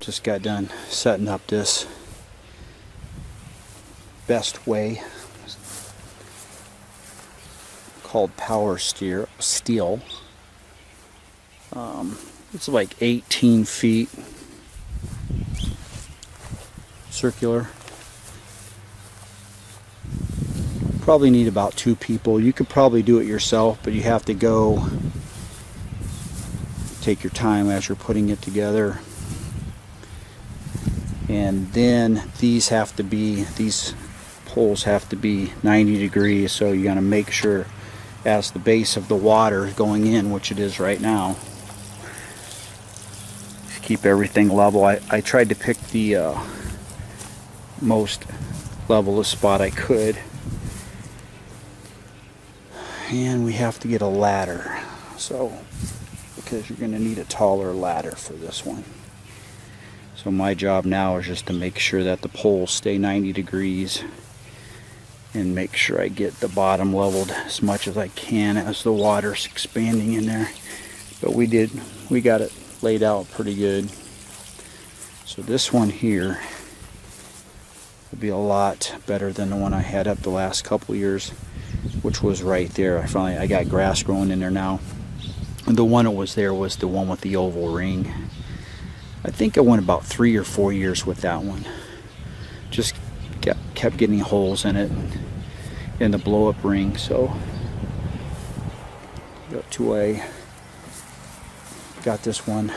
Just got done setting up this Bestway called Power Steel. It's like 18 feet circular. Probably need about 2 people. You could probably do it yourself, but you have to go take your time as you're putting it together. And then these poles have to be 90 degrees, so you gotta make sure as the base of the water is going in, which it is right now, to keep everything level. I tried to pick the most levelest spot I could. And we have to get a ladder, so because you're gonna need a taller ladder for this one. So my job now is just to make sure that the poles stay 90 degrees and make sure I get the bottom leveled as much as I can as the water's expanding in there. But we got it laid out pretty good. So this one here will be a lot better than the one I had up the last couple years, which was right there. I got grass growing in there now. And the one that was there was the one with the oval ring. I think I went about 3 or 4 years with that one. Just kept getting holes in it and the blow up ring. So got this one